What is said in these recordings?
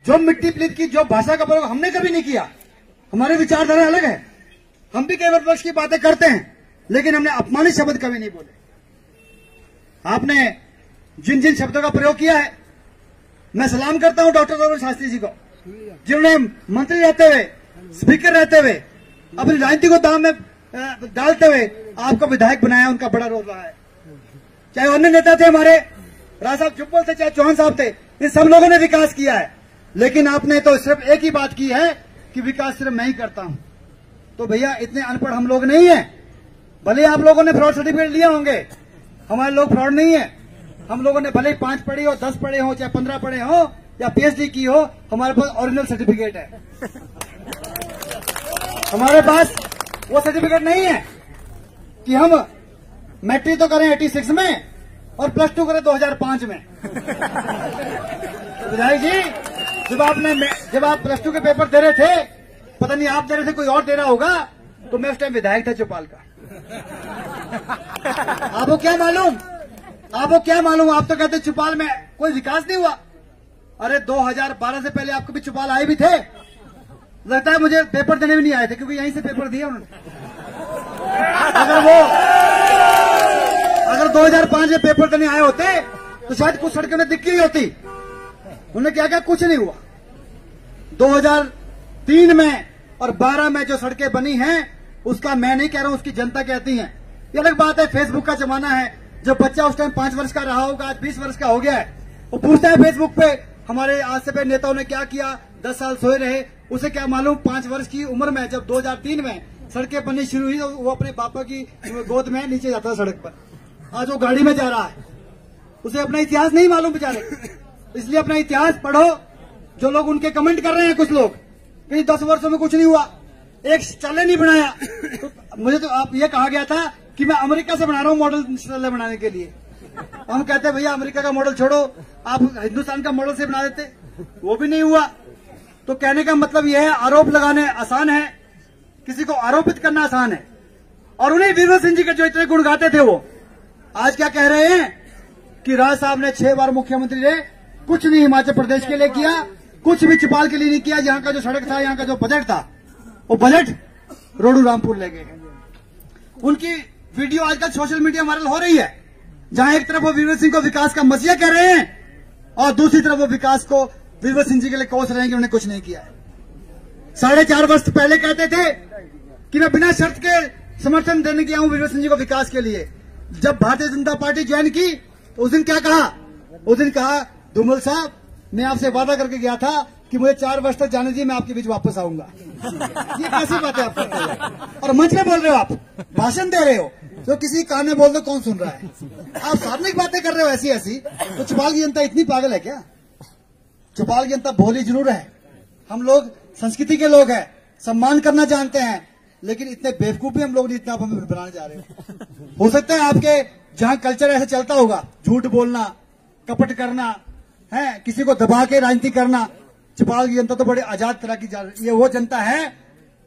जो मिट्टी प्लीत की, जो भाषा का प्रयोग हमने कभी नहीं किया। हमारी विचारधारा अलग है। हम भी केवल विपक्ष की बातें करते हैं, लेकिन हमने अपमानित शब्द कभी नहीं बोले। आपने जिन जिन शब्दों का प्रयोग किया है, मैं सलाम करता हूं डॉक्टर रघुवर शास्त्री जी को, जिन्होंने मंत्री रहते हुए, स्पीकर रहते हुए, अपनी राजनीति को दांव में डालते हुए आपको विधायक बनाया। उनका बड़ा रोल रहा है। चाहे अन्य नेता थे हमारे, राज साहब जुब्बल थे, चाहे चौहान साहब थे, इन सब लोगों ने विकास किया है। लेकिन आपने तो सिर्फ एक ही बात की है कि विकास सिर्फ मैं ही करता हूं। तो भैया इतने अनपढ़ हम लोग नहीं है। भले आप लोगों ने फ्रॉड सर्टिफिकेट लिए होंगे, हमारे लोग फ्रॉड नहीं है। हम लोगों ने भले ही 5 पढ़े हो, 10 पढ़े हो, चाहे 15 पढ़े हो, या पीएचडी की हो, हमारे पास ओरिजिनल सर्टिफिकेट है। हमारे पास वो सर्टिफिकेट नहीं है कि हम मैट्रिक तो करें 86 में और +2 करें 2005 में। विधायक जी, जब आप +2 के पेपर दे रहे थे, पता नहीं आप दे रहे थे, कोई और दे रहा होगा, तो मैं उस टाइम विधायक था चौपाल का। आपको क्या मालूम, आप तो कहते चौपाल में कोई विकास नहीं हुआ। अरे 2012 से पहले आपको भी चौपाल आए भी थे। लगता है मुझे पेपर देने भी नहीं आए थे, क्योंकि यहीं से पेपर दिए उन्होंने। अगर 2005 में पेपर देने आए होते तो शायद कुछ सड़कें उन्हें दिख गई होती। उन्होंने क्या किया, कुछ नहीं हुआ। 2003 में और 12 में जो सड़कें बनी हैं, उसका मैं नहीं कह रहा हूं, उसकी जनता कहती है। ये अलग बात है, फेसबुक का जमाना है। जब बच्चा उस टाइम 5 वर्ष का रहा होगा, आज 20 वर्ष का हो गया है, वो पूछता है फेसबुक पे हमारे आज से पहले नेताओं ने क्या किया, 10 साल सोए रहे। उसे क्या मालूम 5 वर्ष की उम्र में जब 2003 में सड़कें बननी शुरू हुई, तो वो अपने पापा की गोद में नीचे जाता था सड़क पर। आज वो गाड़ी में जा रहा है। उसे अपना इतिहास नहीं मालूम बेचारे। इसलिए अपना इतिहास पढ़ो। जो लोग उनके कमेंट कर रहे हैं, कुछ लोग कि 10 वर्षों में कुछ नहीं हुआ, एक शौचालय नहीं बनाया। तो मुझे तो आप ये कहा गया था कि मैं अमेरिका से बना रहा हूं मॉडल शौचालय बनाने के लिए। हम कहते हैं भैया अमेरिका का मॉडल छोड़ो, आप हिंदुस्तान का मॉडल से बना देते, वो भी नहीं हुआ। तो कहने का मतलब यह है, आरोप लगाने आसान है, किसी को आरोपित करना आसान है। और उन्हीं वीरभद्र सिंह जी के जो इतने गुण गाते थे, वो आज क्या कह रहे हैं कि राज साहब ने 6 बार मुख्यमंत्री रहे, कुछ नहीं हिमाचल प्रदेश के लिए किया, कुछ भी चौपाल के लिए नहीं किया। यहाँ का जो सड़क था, यहाँ का जो बजट था, वो बजट रोडू रामपुर ले गए। उनकी वीडियो आजकल सोशल मीडिया वायरल हो रही है, जहां एक तरफ वो वीरभद्र सिंह को विकास का मसीहा कह रहे हैं और दूसरी तरफ वो विकास को वीरभद्र सिंह जी के लिए कोस रहे हैं कि उन्होंने कुछ नहीं किया है। 4.5 वर्ष पहले कहते थे कि मैं बिना शर्त के समर्थन देने गया हूं वीरभद्र सिंह जी को विकास के लिए। जब भारतीय जनता पार्टी ज्वाइन की तो उस दिन क्या कहा, उस दिन कहा धूमल साहब, मैं आपसे वादा करके गया था कि मुझे 4 वर्ष तक जाने दीजिए, मैं आपके बीच वापस आऊंगा। ये कैसी बात है आप करते हो? और मंच में बोल रहे हो, आप भाषण दे रहे हो, तो किसी कान में बोल दो, कौन सुन रहा है? आप सार्वजनिक बातें कर रहे हो ऐसी ऐसी। तो चौपाल की जनता इतनी पागल है क्या? चौपाल की जनता भोली जरूर है। हम लोग संस्कृति के लोग हैं, सम्मान करना जानते हैं, लेकिन इतने बेवकूफ भी हम लोग नहीं, इतना हमें बनाने जा रहे हो सकता है आपके जहां कल्चर ऐसे चलता होगा, झूठ बोलना, कपट करना है, किसी को दबा के राजनीति करना। चौपाल की जनता तो बड़े आजाद तरह की जा रही है। ये वो जनता है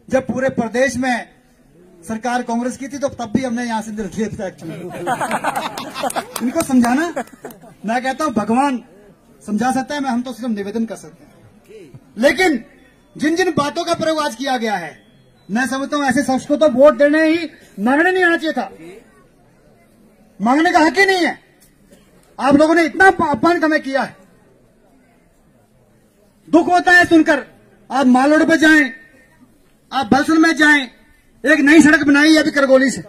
जब पूरे प्रदेश में सरकार कांग्रेस की थी, तो तब भी हमने यहां से दिल दिए थे एक्चुअली। इनको समझाना, मैं कहता हूं भगवान समझा सकता है, मैं हम तो सिर्फ निवेदन कर सकते हैं। लेकिन जिन जिन बातों का प्रयोग आज किया गया है, मैं समझता हूं ऐसे शख्स को तो वोट देने ही मांगने नहीं आना चाहिए था। मांगने का हक ही नहीं है। आप लोगों ने इतना अपमान हमें किया है, दुख होता है सुनकर। आप मालोड़ पे जाएं, आप बलसन में जाएं, एक नई सड़क बनाई है अभी करगोली से,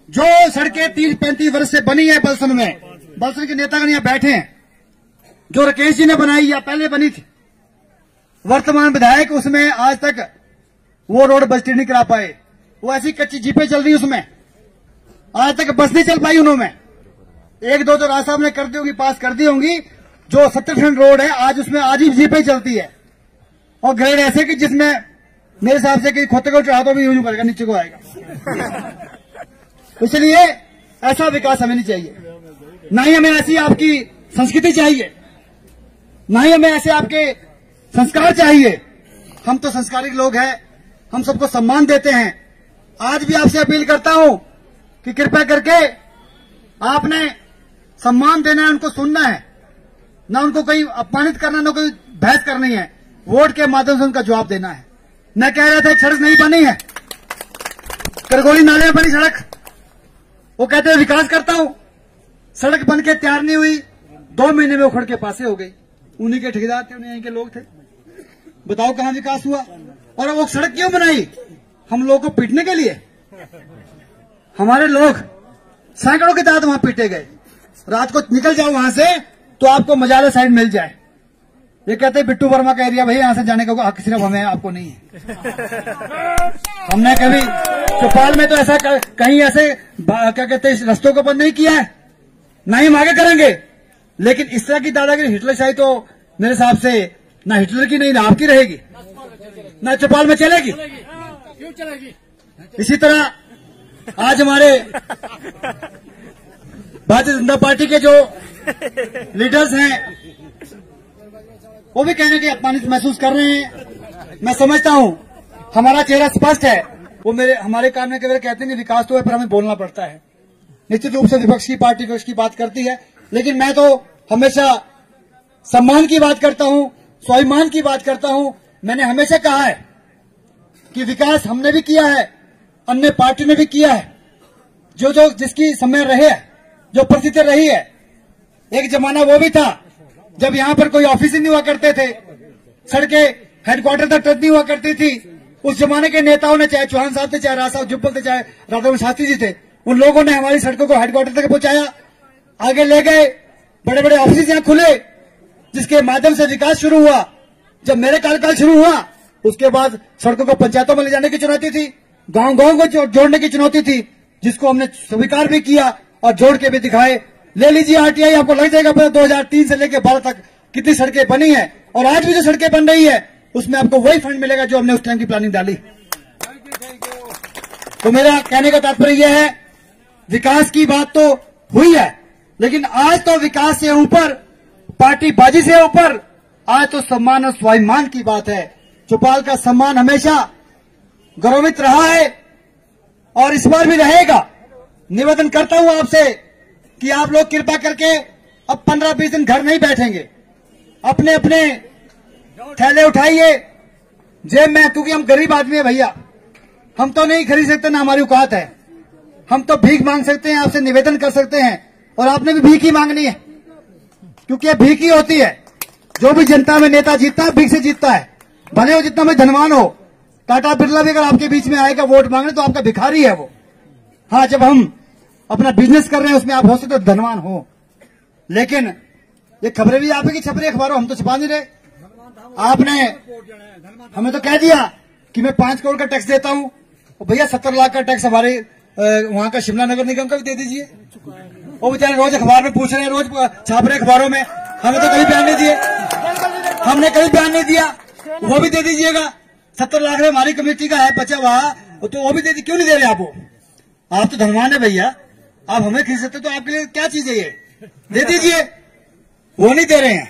जो सड़कें 30-35 वर्ष से बनी है बलसन में, बलसन के नेतागण यहां बैठे हैं, जो राकेश जी ने बनाई या पहले बनी थी, वर्तमान विधायक उसमें आज तक वो रोड बजटी नहीं करा पाए। वो ऐसी कच्ची जीपें चल रही उसमें, आज तक बस नहीं चल पाई उन्होंने। 1-2 तो राज साहब ने कर दी होंगी, पास कर दी होंगी। जो 70% रोड है आज उसमें आज ही जीपें चलती है, और ग्रेड ऐसे कि जिसमें मेरे हिसाब से कि खोते को चढ़ा तो भी यूं करेगा, नीचे को आएगा। इसलिए ऐसा विकास हमें नहीं चाहिए, ना ही हमें ऐसी आपकी संस्कृति चाहिए, ना ही हमें ऐसे आपके संस्कार चाहिए। हम तो संस्कारिक लोग हैं, हम सबको सम्मान देते हैं। आज भी आपसे अपील करता हूं कि कृपया करके आपने सम्मान देना है, उनको सुनना है, ना उनको कहीं अपमानित करना, ना कोई बहस करनी है, वोट के माध्यम से उनका जवाब देना है। मैं कह रहा था एक सड़क नहीं बनी है, करगोली नाले में बनी सड़क, वो कहते हैं विकास करता हूं, सड़क बन के तैयार नहीं हुई, 2 महीने में उखड़ के पासे हो गई। उन्हीं के ठेकेदार थे, उन्हीं के लोग थे, बताओ कहां विकास हुआ। और वो सड़क क्यों बनाई? हम लोगों को पीटने के लिए। हमारे लोग सैकड़ों के तहत वहां पीटे गए। रात को निकल जाओ वहां से तो आपको मजाले साइड मिल जाए। ये कहते हैं बिट्टू वर्मा का एरिया, भैया यहां से जाने का हक सिर्फ हमें, आपको नहीं है। हमने कभी चौपाल में तो ऐसा कहीं ऐसे क्या कहते हैं रस्तों को बंद नहीं किया है, ना ही हम आगे करेंगे। लेकिन इस तरह की दादागिरी, हिटलरशाही तो मेरे हिसाब से ना हिटलर की नहीं ना आपकी रहेगी, ना चौपाल में चलेगी। क्यों चलेगी? इसी तरह आज हमारे भारतीय जनता पार्टी के जो लीडर्स हैं वो भी कहने के अपमानित महसूस कर रहे हैं। मैं समझता हूं हमारा चेहरा स्पष्ट है। वो हमारे काम में केवल कहते हैं विकास तो है, पर हमें बोलना पड़ता है। निश्चित रूप से विपक्ष की पार्टी विपक्ष की बात करती है, लेकिन मैं तो हमेशा सम्मान की बात करता हूं, स्वाभिमान की बात करता हूं। मैंने हमेशा कहा है कि विकास हमने भी किया है, अन्य पार्टी ने भी किया है। जो जो जिसकी समय रहे, जो परिस्थिति रही है, एक जमाना वो भी था जब यहां पर कोई ऑफिस ही नहीं हुआ करते थे, सड़कें हेडक्वार्टर तक टच नहीं हुआ करती थी। उस जमाने के नेताओं ने, चाहे चौहान साहब थे, चाहे राज साहब जुब्बल थे, चाहे राधामोहन शास्त्री जी थे, उन लोगों ने हमारी सड़कों को हेडक्वार्टर तक पहुंचाया, आगे ले गए। बड़े बड़े ऑफिस यहां खुले, जिसके माध्यम से विकास शुरू हुआ। जब मेरे कार्यकाल शुरू हुआ, उसके बाद सड़कों को पंचायतों में ले जाने की चुनौती थी, गांव गांव को जोड़ने की चुनौती थी, जिसको हमने स्वीकार भी किया और जोड़ के भी दिखाए। ले लीजिए आरटीआई, आपको लग जाएगा पता 2003 से लेकर 12 तक कितनी सड़कें बनी है। और आज भी जो सड़कें बन रही है उसमें आपको वही फंड मिलेगा जो हमने उस टाइम की प्लानिंग डाली। तो मेरा कहने का तात्पर्य यह है, विकास की बात तो हुई है, लेकिन आज तो विकास से ऊपर, पार्टी बाजी से ऊपर, आज तो सम्मान और स्वाभिमान की बात है। चौपाल का सम्मान हमेशा गौरवित रहा है और इस बार भी रहेगा। निवेदन करता हूं आपसे कि आप लोग कृपा करके अब 15-20 दिन घर नहीं बैठेंगे, अपने अपने थैले उठाइए जेब में, क्योंकि हम गरीब आदमी है भैया, हम तो नहीं खरीद सकते, ना हमारी औकात है। हम तो भीख मांग सकते हैं, आपसे निवेदन कर सकते हैं, और आपने भी भीख ही मांगनी है, क्योंकि ये भीख ही होती है। जो भी जनता में नेता जीतता है, भीख से जीतता है, भले वो जितना भी धनवान हो। टाटा बिरला भी अगर आपके बीच में आएगा वोट मांगने तो आपका भिखारी है वो। हाँ, जब हम अपना बिजनेस कर रहे हैं उसमें आप हो सकते तो धनवान हो, लेकिन ये खबरें भी आप ही की छप रही अखबारों, हम तो छपा नहीं रहे। आपने हमें तो कह दिया कि मैं 5 करोड़ का टैक्स देता हूं, और भैया 70 लाख का टैक्स हमारे वहां का शिमला नगर निगम का भी दे दीजिए। वो बेचारे रोज अखबार में पूछ रहे हैं, रोज छाप रहे अखबारों में, हमें तो कभी बयान नहीं दिए, हमने कभी बयान नहीं दिया, वो भी दे दीजिएगा। 70 लाख में हमारी कमेटी का है बचा हुआ, तो वो भी दे दी, क्यों नहीं दे रहे आप? वो आप तो धनवान है भैया, आप हमें खरीद सकते तो आपके लिए क्या चीज है ये, दे दीजिए। वो नहीं दे रहे हैं।